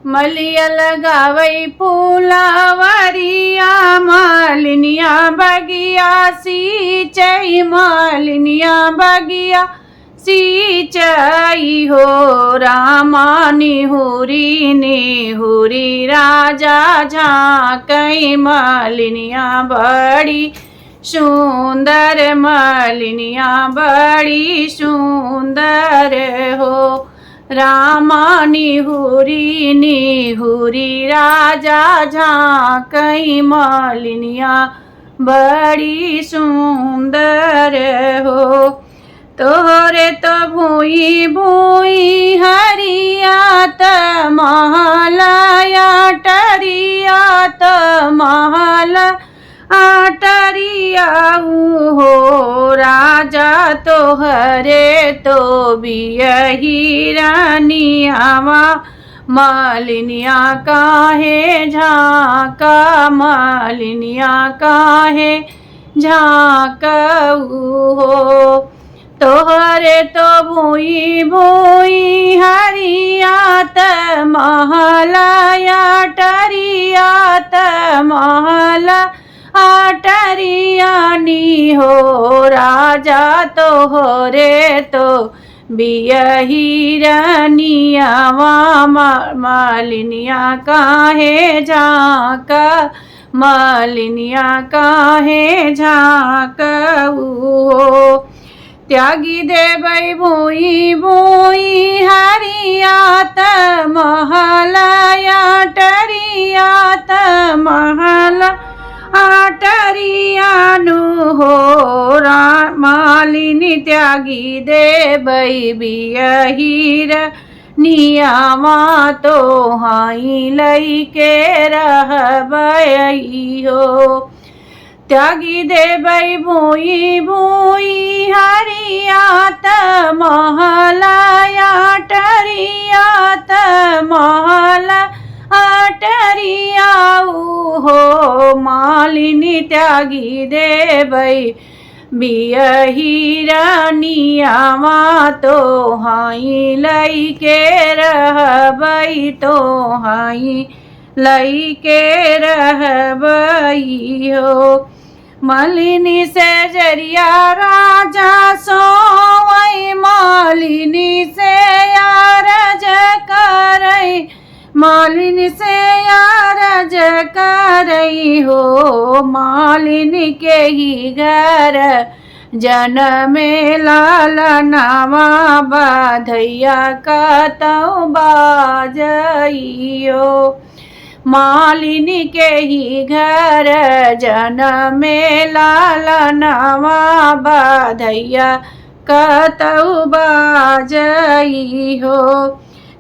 मलिया लगावई फूलावरिया मालिनिया बगिया सींचई मालिनिया बगिया सींचई हो रामा निहुरी राजा झांकई मालिनिया बड़ी सुंदर मालिनिया बड़ी सुंदर हो रामा निहुरी राजा झांकई मालिनिया बड़ी सुंदर हो। तोहरे तो भूई भूई हरियात महलया टरियात महल आटरिया हो राजा तोहरे तो बियही रानियावा मालिनिया काहे झांका मालिनिया काहे झांकऊ हो। तोहरे तो भूई भूई हरियात महलया टरियात महल आटरियानी हो राजा तोहरे तो बियही रानियावा मालिनिया काहे झांका मालिनिया काहे झांकऊ हो। त्यागी देवई भूई भूई हरियात महलया टरियात महल आटरियानु हो मालिनी त्यागी देवई बियही नियावा तो हाई लई के रहबई हो। त्यागी देवई भूई भूई हरियात महलया टरियात महल आटरियाऊ हो मालिनी त्यागी देवई बियही रानियावा तो हाई लई के रहबई तो हाई लई के रहबई हो। मालिनी से जरिया राजा सोवई मालिनी से यारज करई मालिनी से यारज करई हो मालिनी के ही घर जनमे लालनावा बाधैया कतौ बाजइयो मालिनी के ही घर जनमे लालनावा बाधैया कतौ बाजई हो।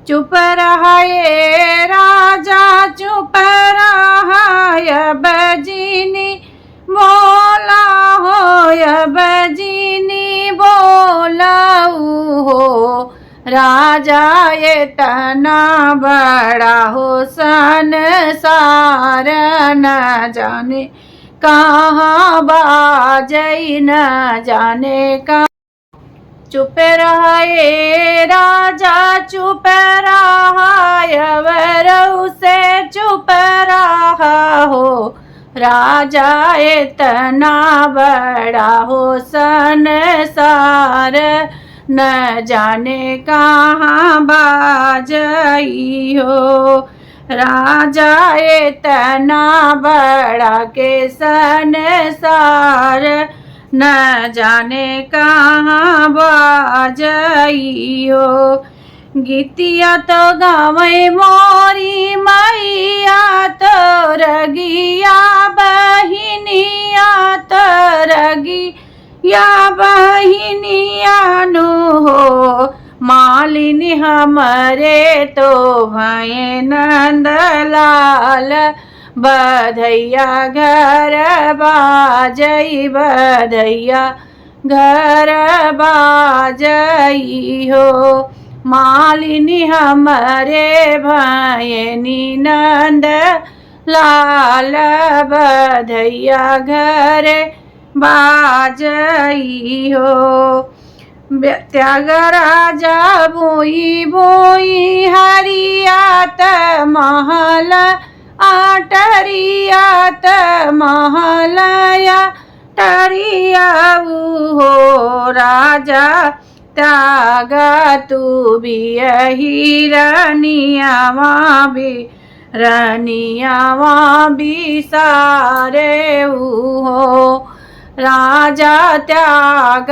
चुप रहे राजा चुप रहा बजिनी बोला हो बजिनी बोलाऊ हो राजा ये तना बड़ा हो संसार न जाने कहाँ बाजई न जाने कहाँ। चुप रहे राजा चुप रहा वरऊ से चुप रहा हो राजा इतना बड़ा हो संसार न जाने कहाँ बाजई हो राजा इतना बड़ा के संसार न जाने कहाँ बाजई हो। गीतिया तो गावे मोरी मैया तो रगिया बहिनिया तो रगिया बहिनिया नु हो मालिनी हमरे तो भय नंदलाल बधैया घर बाजई बधैया घर बाजई हो मालिनी हमरे भयनी नंद लाल बधैया घर बाजई हो। त्याग राजा बोई बोई हरियात महल आटरिया त महलया टरिया हो राजा त्याग तू भी हिरनियावा भी रनियावा भी सारे हो राजा त्याग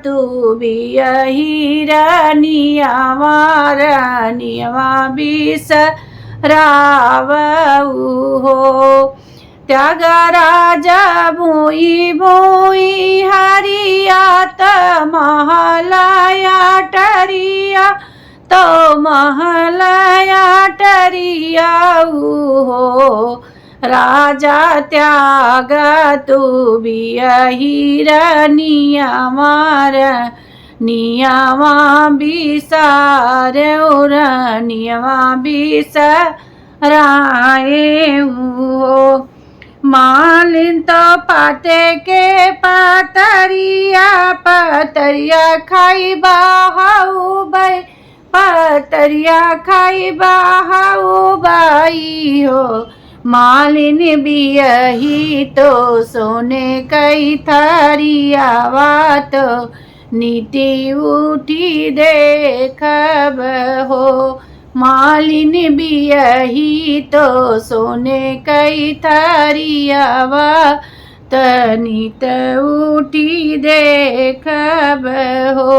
तू भी हिरनियावा रनियावा भी रावऊ हो त्याग राजा भूई भूई हरियात महलया टरिया तो महलया टरिया हो राजा त्याग तू भी हिरनियावा नियावा बिसार नियावा बिसराए हो मालिन तो पाते के पतरिया खाई बाहू बाई पतरिया खाई बाहू बाई हो मालिन बियही तो सोने कई थरियावा तो नीति उठी देखब हो मालिन बियही तो सोने कई थरियावा तनित उठी देखब हो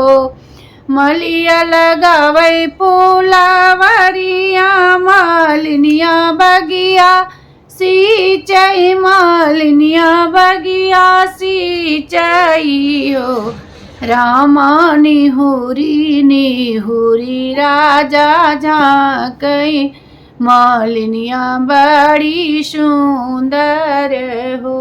मलिया लगावै फूलावरिया मालिनिया बगिया सिंचाई मालिनिया बगिया सिंचाई हो रामा निहुरी राजा झांकई मालिनिया बड़ी सुंदर हो।